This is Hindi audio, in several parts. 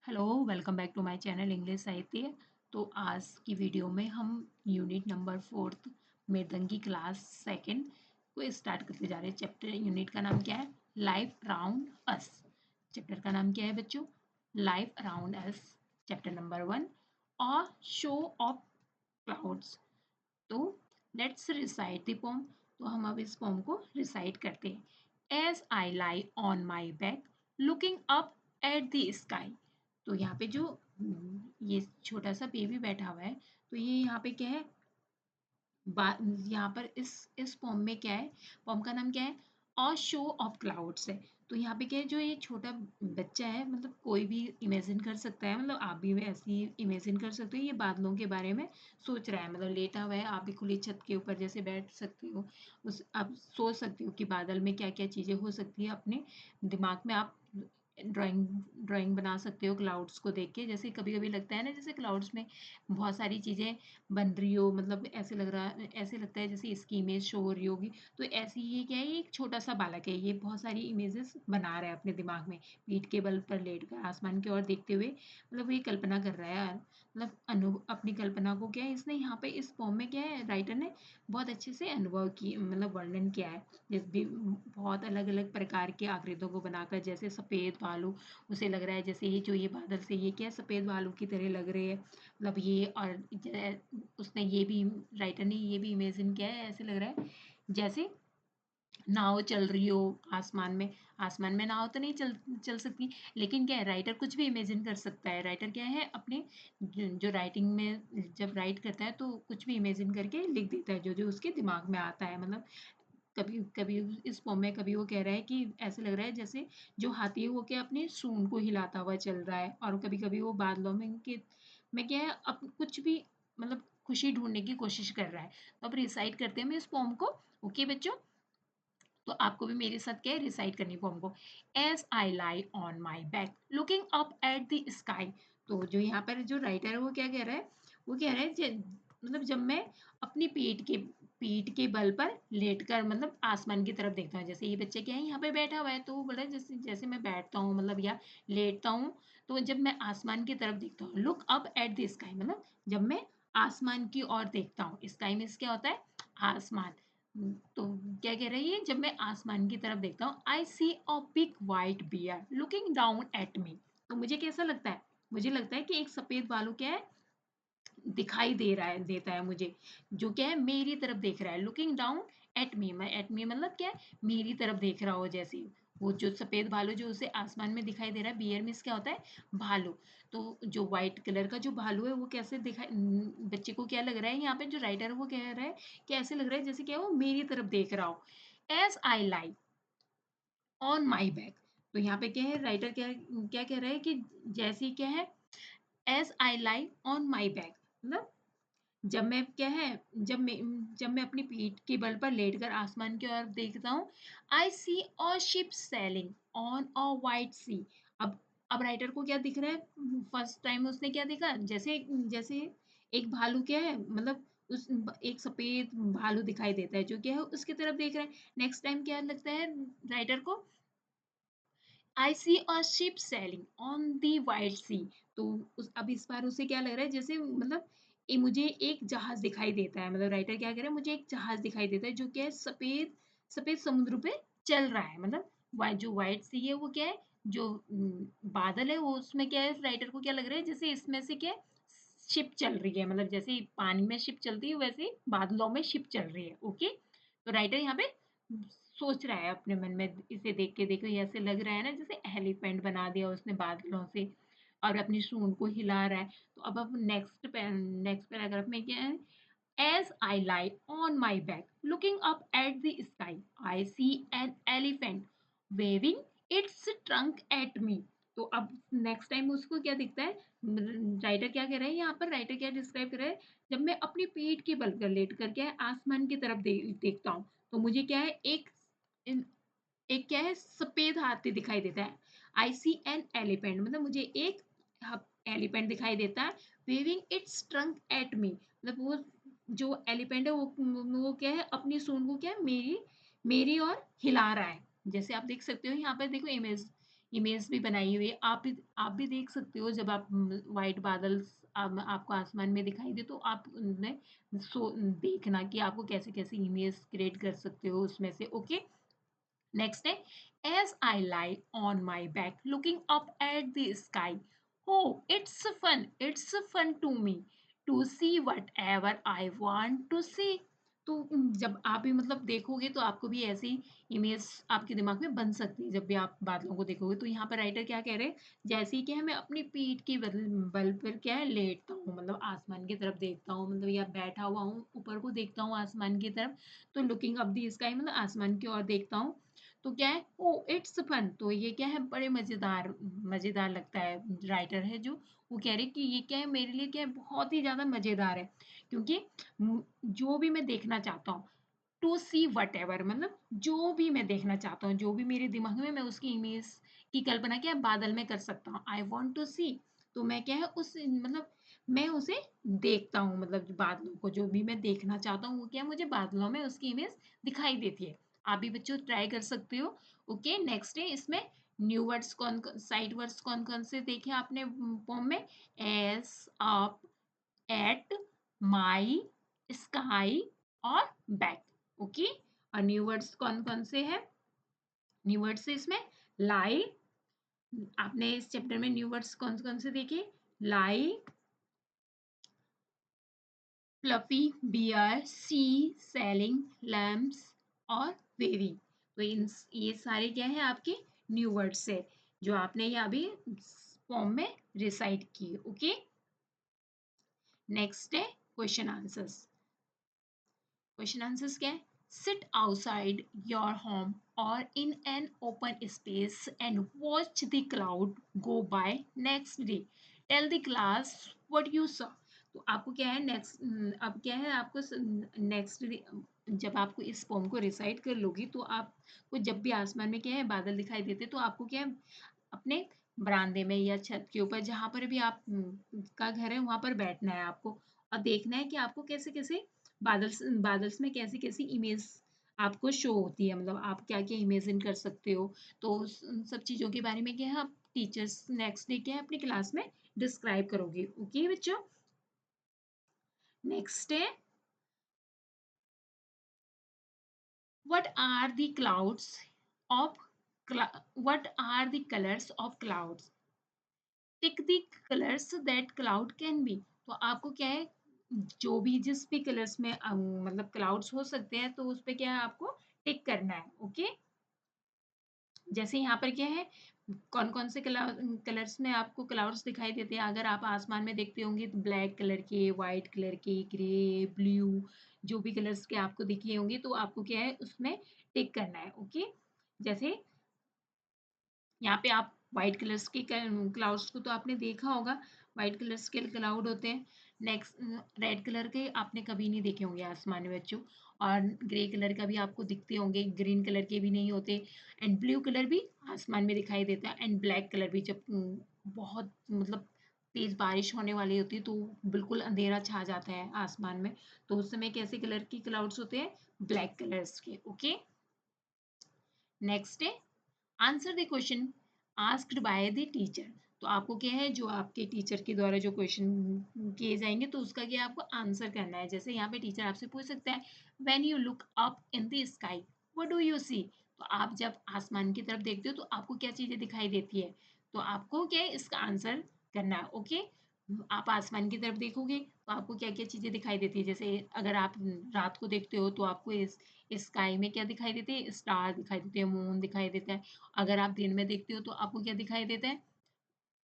Hello, welcome back to my channel English Sahitya. तो आज की वीडियो में हम यूनिट नंबर 4 मृदंगी क्लास सेकंड को स्टार्ट करते जा रहे हैं। चैप्टर यूनिट का नाम क्या है? Life around us. चैप्टर का नाम क्या है बच्चों? Life around us. Chapter number 1 a show of clouds. तो लेट्स रिसाइट द पोम। तो हम अब इस पोम को रिसाइट करते हैं। As I lie on my back looking up at the sky. तो यहाँ पे जो ये छोटा सा बेबी बैठा हुआ है, तो ये यहाँ पे क्या है? यहाँ पर इस पोम में क्या है? पोम का नाम क्या है? अ शो ऑफ क्लाउड्स है। तो यहाँ पे क्या है? जो ये छोटा बच्चा है, मतलब कोई भी इमेजिन कर सकता है, मतलब आप भी ऐसे ही इमेजिन कर सकते हो। ये बादलों के बारे में सोच रहा है, मतलब लेटा हुआ है। आप भी खुली छत के ऊपर जैसे बैठ सकते हो, उस आप सोच सकते हो कि बादल में क्या क्या चीज़ें हो सकती है। अपने दिमाग में आप ड्राइंग ड्राइंग बना सकते हो क्लाउड्स को देख के। जैसे कभी कभी लगता है ना, जैसे क्लाउड्स में बहुत सारी चीज़ें बन रही हो, मतलब ऐसे लगता है जैसे इसकी इमेज शो हो रही होगी। तो ऐसे ही ये क्या है? ये एक छोटा सा बालक है, ये बहुत सारी इमेजेस बना रहा है अपने दिमाग में, पीठ के बल पर लेट कर आसमान की ओर देखते हुए। मतलब ये कल्पना कर रहा है यार, मतलब अपनी कल्पना को क्या है, इसने यहाँ पे इस फॉर्म में क्या है, राइटर ने बहुत अच्छे से अनुभव की, मतलब वर्णन किया है। जिस भी बहुत अलग अलग प्रकार के आकृतियों को बनाकर, जैसे सफ़ेद भालू, उसे लग रहा है जैसे ये जो ये बादल से ये क्या है, सफ़ेद भालू की तरह लग रहे हैं। मतलब ये और उसने ये भी, राइटर ने ये भी इमेजिन किया है, ऐसे लग रहा है जैसे नाव चल रही हो आसमान में। आसमान में नाव तो नहीं चल चल सकती, लेकिन क्या है, राइटर कुछ भी इमेजिन कर सकता है। राइटर क्या है, अपने जो राइटिंग में जब राइट करता है तो कुछ भी इमेजिन करके लिख देता है, जो जो उसके दिमाग में आता है। मतलब कभी कभी इस पोम में कभी वो कह रहा है कि ऐसे लग रहा है जैसे जो हाथी है वो क्या अपनी सूंड को हिलाता हुआ चल रहा है, और कभी कभी वो बादलों में क्या है, कुछ भी, मतलब खुशी ढूंढने की कोशिश कर रहा है। तो अब रिसाइट करते हैं हम इस पोम को। ओके बच्चों, तो आपको भी मेरे साथ क्या है, रिसाइट करनी पोम को। As I lie on my back looking up at the sky. तो जो यहाँ पर जो राइटर है वो क्या कह रहा है? वो कह रहा है मतलब जब मैं अपनी पीठ के बल पर लेटकर, मतलब आसमान की तरफ देखता हूँ। जैसे ये बच्चे क्या है, यहाँ पे बैठा हुआ है, तो वो बोला जैसे जैसे मैं बैठता हूँ, मतलब या लेटता हूँ, तो जब मैं आसमान की तरफ देखता हूँ, look up at the sky, मतलब जब मैं आसमान की ओर देखता हूँ। स्काई में क्या होता है? आसमान। तो क्या कह रही है? जब मैं आसमान की तरफ देखता हूँ, I see a big white bear looking down at me. तो मुझे कैसा लगता है? मुझे लगता है कि एक सफेद भालू क्या है, दिखाई देता है मुझे, जो क्या है, मेरी तरफ देख रहा है। लुकिंग डाउन एट मी, मैं एट मी मतलब क्या है, मेरी तरफ देख रहा हो जैसे। वो जो सफेद भालू जो उसे आसमान में दिखाई दे रहा है, बियर मीन्स क्या होता है? भालू। तो जो व्हाइट कलर का जो भालू है वो कैसे दिखाई, बच्चे को क्या लग रहा है, यहाँ पे जो राइटर है वो कह रहा है कि ऐसे लग रहा है जैसे क्या वो मेरी तरफ देख रहा हो। As I lie on my back. तो यहाँ पे क्या है, राइटर क्या क्या कह रहा है कि जैसे क्या है, as I lie on my back, मतलब जब मैं क्या है, जब मैं अपनी पीठ के बल पर लेटकर आसमान की ओर देखता हूँ, I see a ship sailing on a white sea. अब राइटर को क्या दिख रहा है? फर्स्ट टाइम उसने क्या देखा, जैसे जैसे एक भालू क्या है, मतलब उस एक सफेद भालू दिखाई देता है, जो क्या है उसकी तरफ देख रहा है। नेक्स्ट टाइम क्या लगता है राइटर को? I see a ship sailing on the white sea. तो अब इस बार उसे क्या लग रहा है, जैसे मतलब मुझे एक जहाज दिखाई देता है। मतलब राइटर क्या कह रहा है, मुझे एक जहाज दिखाई देता है जो क्या है, सफेद सफेद समुद्र पे चल रहा है। मतलब जो वाइट सी है वो क्या है, जो बादल है वो, उसमें क्या है, राइटर को क्या लग रहा है जैसे इसमें से क्या है, शिप चल रही है। मतलब जैसे पानी में शिप चलती है, वैसे बादलों में शिप चल रही है। ओके, तो राइटर यहाँ पे सोच रहा है अपने मन में, इसे देख के, देखो ये ऐसे लग रहा है ना जैसे एलिफेंट बना दिया उसने बादलों से, और अपनी सूंड को हिला रहा है। तो अब नेक्स्ट पैराग्राफ में क्या है? As I lie on my back looking up at the sky I see an elephant waving its trunk at me. तो अब नेक्स्ट टाइम उसको क्या दिखता है? राइटर क्या कह रहा है यहाँ पर, राइटर क्या डिस्क्राइब कर रहा है? जब मैं अपनी पीठ के बल पर लेट कर क्या है, आसमान की तरफ देखता हूँ, तो मुझे क्या है, एक क्या है, सफेद हाथी दिखाई देता है। आई सी एन एलिफेंट, मतलब मुझे एक एलिफेंट दिखाई देता है। Waving its trunk at me, मतलब वो जो एलिफेंट है वो क्या है, अपनी सूंड को क्या है, मेरी मेरी और हिला रहा है। जैसे आप देख सकते हो यहाँ पर, देखो इमेज भी बनाई हुई है। आप भी देख सकते हो जब आप व्हाइट बादल आपको आसमान में दिखाई दे तो आप उनमें देखना कि आपको कैसे कैसे इमेज क्रिएट कर सकते हो उसमें से। Okay, next day, as I lie on my back looking up at the sky. Oh, it's fun to me to see whatever I want to see. तो जब आप भी मतलब देखोगे तो आपको भी ऐसी इमेज आपके दिमाग में बन सकती है जब भी आप बादलों को देखोगे। तो यहाँ पर राइटर क्या कह रहे हैं, जैसे कि मैं अपनी पीठ की बल पर क्या है लेटता हूँ, मतलब आसमान की तरफ देखता हूँ, मतलब या बैठा हुआ हूँ ऊपर को देखता हूँ आसमान की तरफ। तो लुकिंग अप दी स्काई मतलब आसमान की ओर देखता हूँ। तो क्या है, ओ इट्स फन, तो ये क्या है बड़े मजेदार मजेदार लगता है। राइटर है जो वो कह रहे कि ये क्या है मेरे लिए क्या है बहुत ही ज्यादा मजेदार है, क्योंकि जो भी मैं देखना चाहता हूँ, टू सी वट एवर मतलब जो भी मैं देखना चाहता हूँ, जो भी मेरे दिमाग में मैं उसकी इमेज की कल्पना क्या है बादल में कर सकता हूँ। आई वॉन्ट टू सी, तो मैं क्या है उस मतलब मैं उसे देखता हूँ, मतलब बादलों को जो भी मैं देखना चाहता हूँ वो क्या है मुझे बादलों में उसकी इमेज दिखाई देती है। आप भी बच्चों ट्राई कर सकते हो। ओके, नेक्स्ट है इसमें न्यू वर्ड्स कौन साइड वर्ड्स कौन कौन से देखे आपने पोम में, एस, अप, एट, माई, स्काई और बैक। ओके, और न्यू वर्ड्स कौन कौन से हैं, न्यू वर्ड्स है इसमें लाई, आपने इस चैप्टर में न्यू वर्ड्स कौन कौन से देखे, लाई, फ्लफी, बियर, सी, सेलिंग, लैम्प्स और वेवी। तो इन ये सारे क्या है आपके न्यू वर्ड्स है जो आपने यहाँ अभी फॉर्म में रिसाइट किए। ओके, नेक्स्ट है क्वेश्चन आंसर्स। क्वेश्चन आंसर्स क्या है, sit outside your home or in an open space and watch the cloud go by next day, tell the class what you saw. तो आपको क्या है नेक्स्ट, अब क्या है आपको नेक्स्ट जब आपको इस पोम को रिसाइट कर लोगी तो आपको जब भी आसमान में क्या है बादल दिखाई देते तो आपको क्या है अपने बरामदे में या छत के ऊपर जहां पर भी आप का घर है वहां पर बैठना है आपको और देखना है कि आपको कैसे कैसे बादल्स में कैसी कैसी इमेज आपको शो होती है, मतलब आप क्या क्या इमेजिन कर सकते हो। तो उन सब चीजों के बारे में क्या है आप टीचर्स नेक्स्ट डे क्या है अपनी क्लास में डिस्क्राइब करोगे। ओके बच्चों, नेक्स्ट है what are the clouds of what are the colors of clouds, tick the colours that cloud can be. तो आपको क्या है जो भी जिस भी कलर्स में मतलब क्लाउड्स हो सकते हैं तो उस पे क्या है आपको टिक करना है। ओके, जैसे यहाँ पर क्या है कौन कौन से कलर्स में आपको क्लाउड्स दिखाई देते हैं, अगर आप आसमान में देखते होंगे तो ब्लैक कलर के, वाइट कलर के, ग्रे, ब्लू, जो भी कलर्स के आपको दिखे होंगे तो आपको क्या है उसमें टिक करना है। ओके, जैसे यहाँ पे आप व्हाइट कलर्स के क्लाउड्स को तो आपने देखा होगा, व्हाइट कलर्स के क्लाउड होते हैं। नेक्स्ट रेड कलर के आपने कभी नहीं देखे होंगे आसमान में बच्चों, और ग्रे कलर का भी आपको दिखते होंगे, ग्रीन कलर के भी नहीं होते, एंड ब्लू कलर भी आसमान में दिखाई देता है, एंड ब्लैक कलर भी जब बहुत मतलब तेज बारिश होने वाली होती है तो बिल्कुल अंधेरा छा जाता है आसमान में, तो उस समय कैसे कलर की क्लाउड्स होते हैं, ब्लैक कलर्स के। ओके, नेक्स्ट है answer the question asked by the teacher. तो आपको क्या है जो आपके टीचर के द्वारा जो क्वेश्चन किए जाएंगे तो उसका क्या आपको आंसर करना है। जैसे यहाँ पे टीचर आपसे पूछ सकता है when you look up in the sky what do you see, तो आप जब आसमान की तरफ देखते हो तो आपको क्या चीजें दिखाई देती है, तो आपको क्या है इसका आंसर करना है। ओके, आप आसमान की तरफ देखोगे तो आपको क्या क्या चीजें दिखाई देती है, जैसे अगर आप रात को देखते हो तो आपको इस स्काई में क्या दिखाई देते हैं, स्टार दिखाई देते हैं, मून दिखाई देता है। अगर आप दिन में देखते हो तो आपको क्या दिखाई देता है,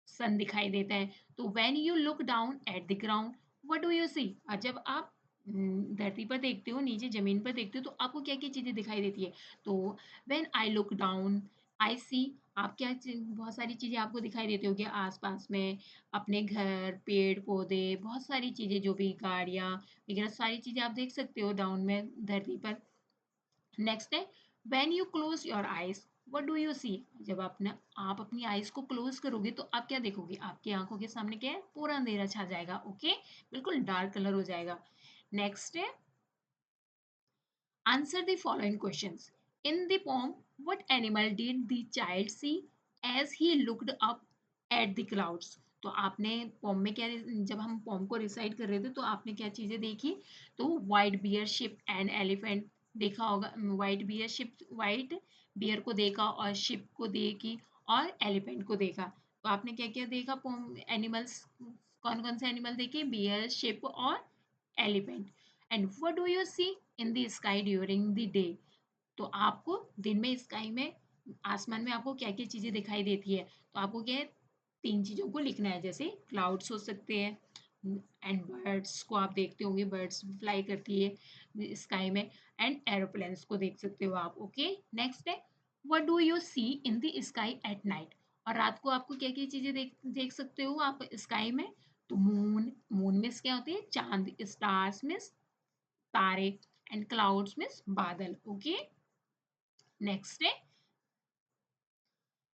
सन दिखाई देता है। तो when you look down at the ground what do you see, और जब आप धरती पर देखते हो, नीचे जमीन पर देखते हो तो आपको क्या क्या चीजें दिखाई देती है। तो when I look down I see, आप क्या बहुत सारी चीजें आपको दिखाई देती होगी आसपास में, अपने घर, पेड़ पौधे, बहुत सारी चीजें जो भी गाड़ियाँ वगैरह सारी चीजें आप देख सकते हो डाउन में धरती पर। नेक्स्ट है when you close your eyes what do you see, जब आप अपनी आईज को क्लोज करोगे तो आप क्या देखोगे, आपकी आंखों के सामने क्या है पूरा अंधेरा छा जाएगा। ओके, बिल्कुल डार्क कलर हो जाएगा। नेक्स्ट है answer the following questions in the poem what animal did the child see, as he looked up at the clouds. तो आपने पोम में क्या, जब हम पोम को रिसाइट कर रहे थे तो आपने क्या चीजें देखी, तो white bear ship and elephant देखा होगा। White bear ship, white bear को देखा और शिप को देखी और एलिफेंट को देखा। तो आपने क्या क्या देखा पोम एनिमल्स, कौन कौन से एनिमल देखे, बियर शिप और elephant. And what do you see in the sky during the day. तो आपको दिन में स्काई में, आसमान में आपको क्या क्या चीजें दिखाई देती है, तो आपको क्या है, तीन चीजों को लिखना है। जैसे क्लाउड्स हो सकते हैं, एंड बर्ड्स को आप देखते होंगे, बर्ड्स फ्लाई करती है स्काई में, एंड एरोप्लेन्स को देख सकते हो आप। ओके, नेक्स्ट है what do you see in the sky at night. और रात को आपको क्या क्या चीजें देख देख सकते हो आप स्काई में, तो मून, मून मीन्स क्या होती है, चांद, स्टार्स मीन्स तारे, एंड क्लाउड्स मीन्स बादल। ओके, नेक्स्ट है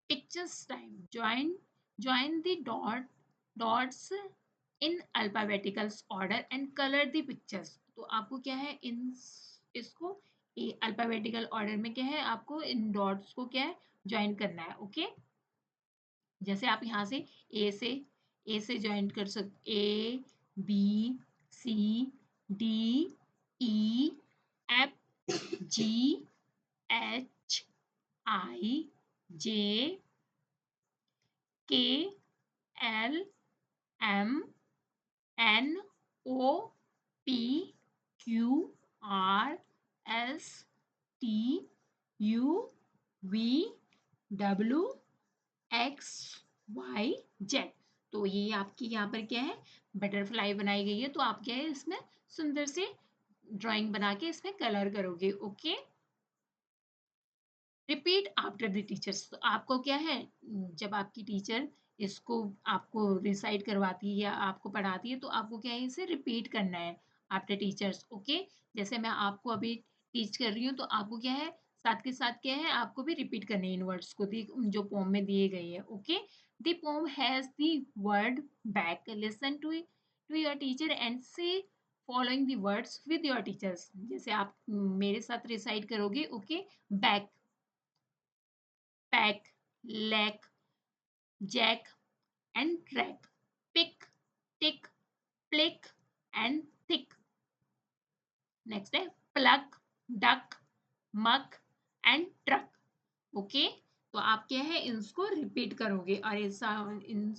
pictures time. Join the dots in alphabetical order and color the pictures. तो आपको क्या है, इन इसको अल्फाबेटिकल ऑर्डर में क्या है, आपको इन डॉट्स को क्या है, ज्वाइन करना है। ओके, जैसे आप यहाँ से ए से ज्वाइन कर सकते, A B C D E F G H I J K L M N O P Q R S T U V W X Y Z. तो ये आपकी यहाँ पर क्या है, बटरफ्लाई बनाई गई है। तो आप क्या है, इसमें सुंदर से ड्राइंग बना के इसमें कलर करोगे। Okay, repeat after the teachers. तो आपको क्या है, जब आपकी टीचर इसको आपको रिसाइट करवाती है या आपको पढ़ाती है, तो आपको क्या है, इसे रिपीट करना है आफ्टर टीचर्स। ओके, जैसे मैं आपको अभी टीच कर रही हूँ, तो आपको क्या है, साथ के साथ क्या है, आपको भी रिपीट करने हैं इन वर्ड्स को, जो पोम में दिए गए हैं। Okay, the poem has the word back, listen to your teacher and say following the words with your teachers. जैसे आप मेरे साथ रिसाइट करोगे। Okay, back, pack, lack, jack, and track, pick, tick, plick, and thick. Next है pluck, duck, muck, and truck. Okay, तो आप क्या है, इसको रिपीट करोगे और इन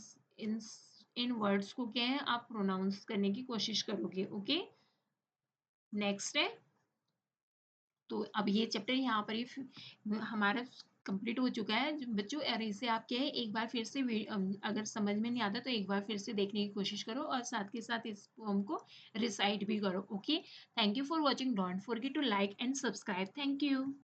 इन वर्ड्स को क्या है, आप प्रोनाउंस करने की कोशिश करोगे। ओके, नेक्स्ट है, तो अब ये चैप्टर यहाँ पर ही हमारा कंप्लीट हो चुका है बच्चों। और इसे आप क्या है, एक बार फिर से अगर समझ में नहीं आता तो एक बार फिर से देखने की कोशिश करो और साथ के साथ इस पोम को रिसाइट भी करो। Okay, thank you for watching, don't forget to like and subscribe. Thank you.